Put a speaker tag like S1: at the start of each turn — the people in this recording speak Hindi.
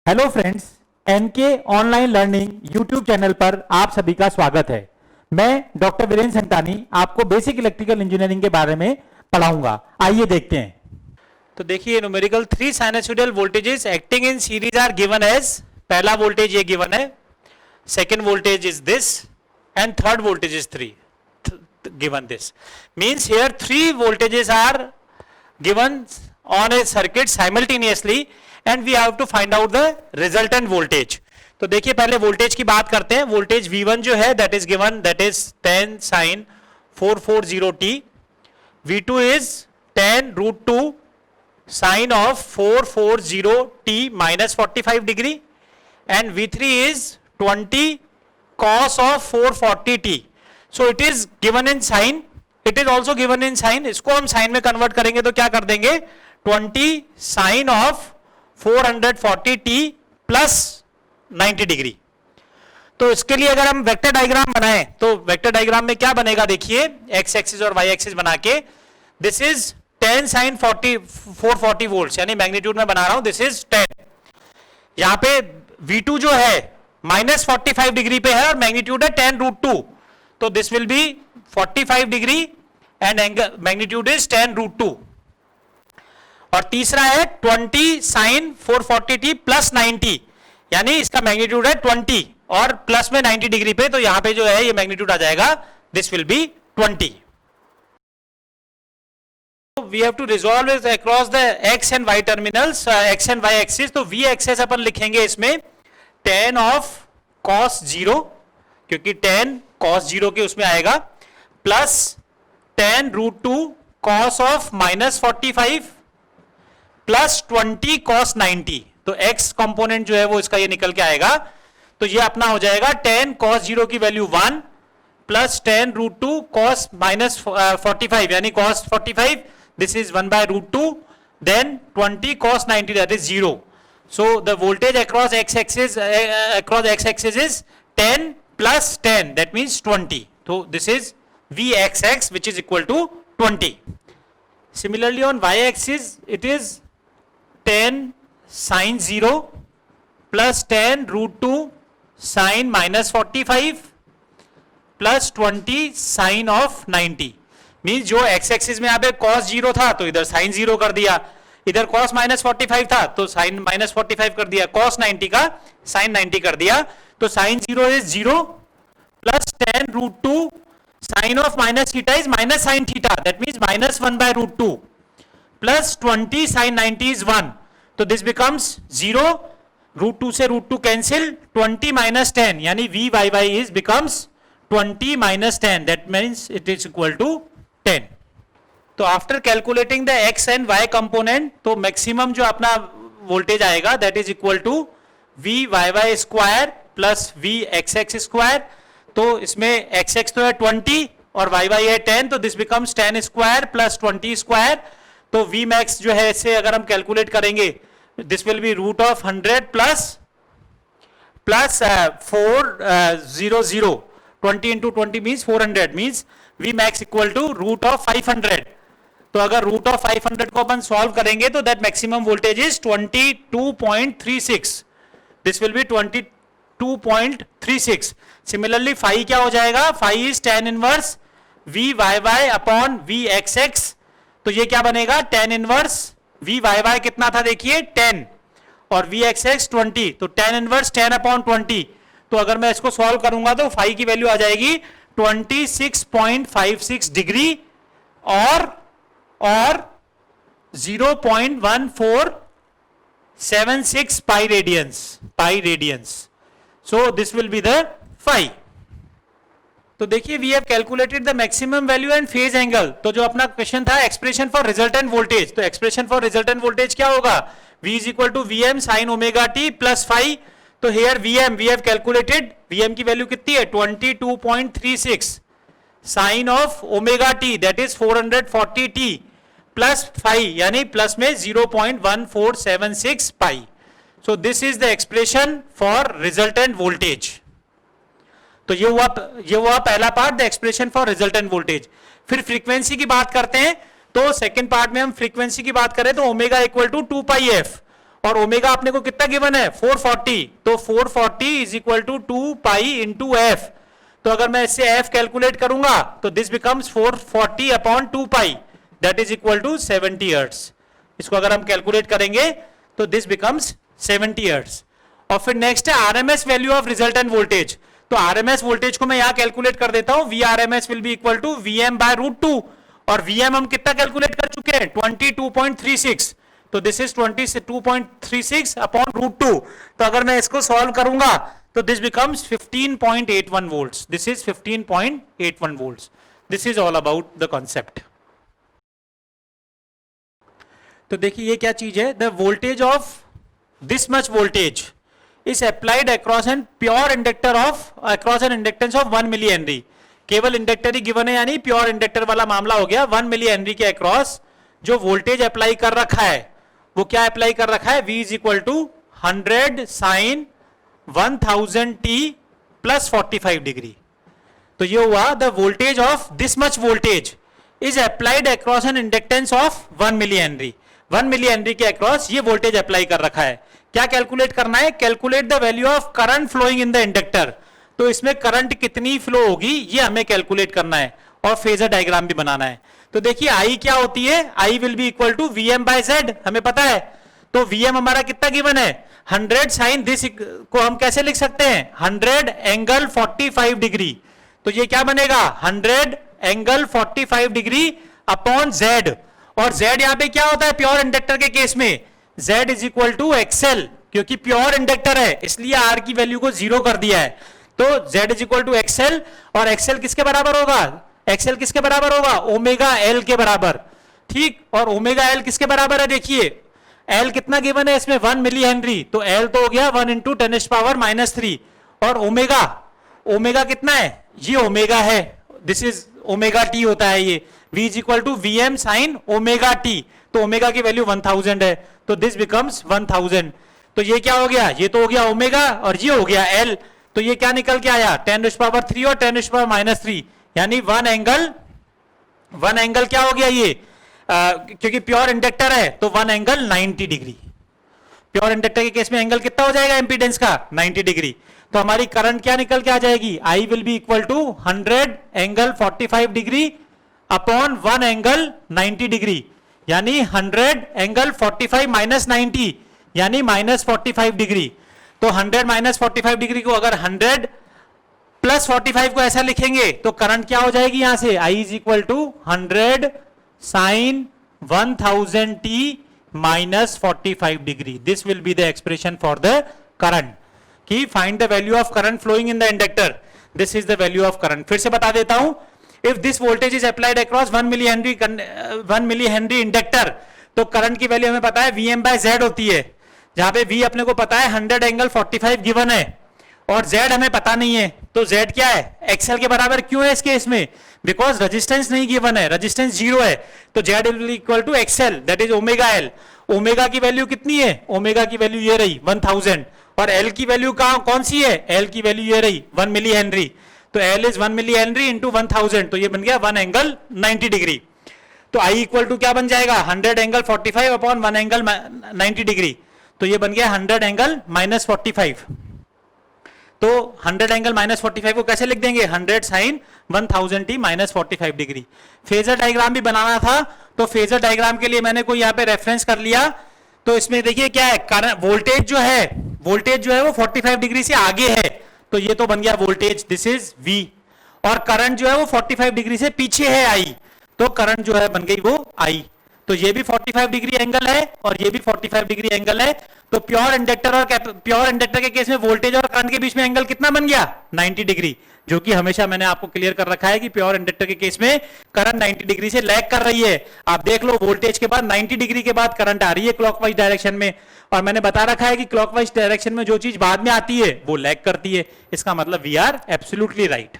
S1: Hello friends, NK online learning YouTube channel पर आप सभी का स्वागत है। मैं डॉक्टर वीरेंद्र संतानी आपको बेसिक इलेक्ट्रिकल इंजीनियरिंग के बारे में पढ़ाऊंगा। आइए देखते हैं।
S2: तो देखिए numerical 3 sinusoidal voltages acting in series are given as, पहला वोल्टेज ये गिवन है, second voltage is this and third voltage is 3 given this means here 3 voltages are given on a circuit simultaneously and we have to find out the resultant voltage. तो देखिए पहले वोल्टेज की बात करते हैं। वोल्टेज V1 जो है that is given, that is 10 sin 440t, V2 is 10 root 2 sin of 440t minus 45 degree and V3 is 20 cos of 440t. So it is given in sin, it is also given in sin. इसको हम sin में कन्वर्ट करेंगे तो क्या कर देंगे, 20 sin of 440t plus 90 degree. तो इसके लिए अगर हम वेक्टर डायग्राम बनाएं तो वेक्टर डायग्राम में क्या बनेगा, देखिए x एक्सिस और y एक्सिस बना के, दिस इज 10 sin 440 वोल्ट यानी मैग्नीट्यूड में बना रहा हूं, दिस इज 10। यहां पे V2 जो है माइनस 45 डिग्री पे है और मैग्नीट्यूड है 10 रूट 2, तो this will be 45 degree and angle magnitude is 10 root 2। और तीसरा है 20 साइन 440t प्लस 90 यानी इसका मैग्नीट्यूड है 20 और प्लस में 90 डिग्री पे, तो यहां पे जो है ये मैग्नीट्यूड आ जाएगा, this will be 20। We have to resolve it across the x and y terminals, x and y axis. तो v एक्सिस अपन लिखेंगे इसमें tan ऑफ cos 0 क्योंकि tan cos 0 के उसमें आएगा, plus tan root 2 cos of minus 45 plus 20 cos 90। तो x कंपोनेंट जो है वो इसका ये निकल के आएगा, तो ये अपना हो जाएगा tan cos 0 की value 1 plus tan root 2 cos minus 45 यानी cos 45, this is 1 by root 2, then 20 cos 90 that is 0। So the voltage across x axis is 10 plus 10, that means 20. So this is Vxx which is equal to 20. Similarly on y axis it is 10 sin 0 plus 10 root 2 sin minus 45 plus 20 sin of 90। Means जो x एक्सिस में यहाँ पे cos 0 था तो इधर sin 0 कर दिया, इधर cos minus 45 था तो sin minus 45 कर दिया, cos 90 का sin 90 कर दिया, तो sin 0 is 0 plus 10 root 2 sin of minus theta is minus sin theta, that means minus 1 by root 2 plus 20 sin 90 is 1, तो this becomes 0, root 2 से root 2 cancel, 20 minus 10 यानी Vyy is becomes 20 minus 10, that means it is equal to 10। तो after calculating the x and y component तो मैक्सिमम जो अपना वोल्टेज आएगा that is equal to Vyy square plus Vxx square. तो इसमें xx तो है 20 और yy है 10, तो this becomes 10 square plus 20 square. तो Vmax जो है इससे अगर हम कैलकुलेट करेंगे this will be root of 100 plus 400, 20 into 20 means 400, means Vmax equal to root of 500। तो अगर रूट ऑफ 500 को अपन सॉल्व करेंगे तो that maximum voltage is 22.36, this will be 22.36। Similarly phi क्या हो जाएगा, phi is tan inverse Vyy upon Vxx, तो ये क्या बनेगा tan इनवर्स Vyy कितना था देखिए 10 और Vxx 20, तो tan इनवर्स 10 अपॉन 20। तो अगर मैं इसको सॉल्व करूंगा तो फाई की वैल्यू आ जाएगी 26.56 डिग्री और 0.1476 pi radians. So this will be the phi. तो देखिए we have calculated the maximum value and phase angle. तो जो अपना क्वेश्चन था एक्सप्रेशन फॉर रिजल्टेंट वोल्टेज, तो एक्सप्रेशन फॉर रिजल्टेंट वोल्टेज क्या होगा, V is equal to Vm sine omega t plus phi. तो here Vm we have calculated, Vm की वैल्यू कितनी है 22.36 sine of omega t that is 440t plus phi यानी प्लस में 0.1476 pi. So this is the expression for resultant voltage. तो ये हुआ पहला part, the expression for resultant voltage. फिर फ्रीक्वेंसी की बात करते हैं, तो सेकंड पार्ट में हम फ्रीक्वेंसी की बात करें तो omega equal to 2 pi F और ओमेगा अपने को कितना गिवन है 440, तो 440 is equal to 2 pi into F. तो अगर मैं इससे एफ कैलकुलेट करूंगा तो this becomes 440 upon 2 pi, that is equal to 70 hertz. इसको अगर हम कैलकुलेट करेंगे तो दिस बिकम्स 70 हर्ट्ज। और फिर नेक्स्ट है RMS value of resultant voltage. तो आरएमएस वोल्टेज को मैं यहां कैलकुलेट कर देता हूं, V RMS will be equal to VM by root 2, और वीएम हम कितना कैलकुलेट कर चुके हैं 22.36, तो दिस इज 22.36 अपॉन रूट 2। तो अगर मैं इसको सॉल्व करूंगा तो this becomes 15.81 volts, this is 15.81 volts. This is all about the concept. तो देखिए ये क्या चीज है, the voltage of this much voltage is applied across an pure inductor of across an inductance of 1 milli henry. केवल इंडक्टर ही गिवन है, यानी प्योर इंडक्टर वाला मामला हो गया। 1 मिली हेनरी के अक्रॉस जो वोल्टेज अप्लाई कर रखा है वो क्या अप्लाई कर रखा है, V is equal to 100 sine 1000 t plus 45 degree. तो ये हुआ the voltage of this much voltage is applied across an inductance of 1 milli henry. 1 milli henry के अक्रॉस ये वोल्टेज अप्लाई कर रखा है। क्या कैलकुलेट करना है, calculate the value of current flowing in the inductor. तो इसमें करंट कितनी फ्लो होगी ये हमें कैलकुलेट करना है, और फेजर डायग्राम भी बनाना है। तो देखिए आई क्या होती है, I will be equal to VM by Z, हमें पता है। तो वीएम हमारा कितना गिवन है 100 साइन दिस को हम कैसे लिख सकते हैं 100 एंगल 45 डिग्री। तो ये क्या बनेगा 100 एंगल 45 डिग्री अपॉन जेड, और जेड यहां पे क्या होता है प्योर इंडक्टर के केस में, Z is equal to XL, क्योंकि प्योर इंडक्टर है इसलिए R की वैल्यू को 0 कर दिया है। तो Z is equal to XL, और एक्सएल किसके बराबर होगा, एक्सएल किसके बराबर होगा ओमेगा एल के बराबर, ठीक। और ओमेगा एल किसके बराबर है, देखिए एल कितना गिवन है इसमें 1 मिली हेनरी, तो एल तो हो गया 1 इंटू 10⁻³ और ओमेगा, ओमेगा कितना है ये ओमेगा है, दिस इज ओमेगा टी होता है ये, V is equal to V M sine omega T. तो ओमेगा की वैल्यू 1000 है, तो दिस बिकम्स 1000। तो ये क्या हो गया, ये तो हो गया ओमेगा और ये हो गया एल। तो ये क्या निकल के आया 10⁻³ और 10⁻³ यानी 1 एंगल क्या हो गया ये क्योंकि प्योर इंडक्टर है तो 1 एंगल 90 डिग्री। प्योर इंडक्टर के केस में एंगल कितना हो जाएगा इंपीडेंस का 90 डिग्री। तो हमारी करंट क्या निकल के आ जाएगी, I will be equal to 100 angle 45 degree upon 1 angle 90 degree, यानी 100 एंगल 45 माइनस 90 यानी माइनस 45 डिग्री। तो 100 माइनस 45 डिग्री को अगर 100 प्लस 45 को ऐसा लिखेंगे तो करंट क्या हो जाएगी यहां से, I is equal to 100 sine 1000 t minus 45 degree. This will be the expression for the current, कि find the value of current flowing in the inductor, this is the value of current. फिर से बता देता हूं, if this voltage is applied across 1 milli henry inductor, तो करंट की वैल्यू हमें पता है Vm बाय Z होती है, जहां पे V अपने को पता है 100 एंगल 45 गिवन है और Z हमें पता नहीं है। तो Z क्या है XL के बराबर क्यों है इस केस में, बिकॉज रेजिस्टेंस नहीं गिवन है, रेजिस्टेंस 0 है। तो Z will equal to XL that is omega L। Omega की वैल्यू कितनी है, ओमेगा की वैल्यू ये रही 1000, और L की वैल्यू कौन सी है, L की वैल्यू ये रही 1 मिली हेनरी। तो L is 1 milli henry into 1000, तो ये बन गया 1 एंगल 90 डिग्री। तो I इक्वल टू क्या बन जाएगा 100 एंगल 45 अपॉन 1 एंगल 90 डिग्री, तो ये बन गया 100 एंगल माइनस 45। तो 100 एंगल माइनस 45 को कैसे लिख देंगे 100 sine 1000 t minus 45 degree. Phasor diagram भी बनाना था, तो फेजर डायग्राम के लिए मैंने कोई यहाँ पे रेफरेंस कर लिया। तो इसमें देखिए क्या है, वोल्टेज जो है वो 45 डिग्री से आगे है, तो ये तो बन गया वोल्टेज, दिस इज V, और करंट जो है वो 45 डिग्री से पीछे है I, तो करंट जो है बन गई वो I। तो ये भी 45 डिग्री एंगल है और ये भी 45 डिग्री एंगल है। तो प्योर इंडक्टर के केस में वोल्टेज और करंट के बीच में एंगल कितना बन गया 90 डिग्री, जो कि हमेशा मैंने आपको क्लियर कर रखा है कि प्योर इंडक्टर के केस में करंट 90 डिग्री से लैग कर रही है। आप देख लो वोल्टेज के बाद 90 डिग्री के बाद करंट आ रही है क्लॉकवाइज डायरेक्शन में, और मैंने बता रखा है कि क्लॉकवाइज डायरेक्शन में जो चीज बाद में आती है वो लैग करती है। इसका मतलब वी आर एब्सोल्युटली राइट।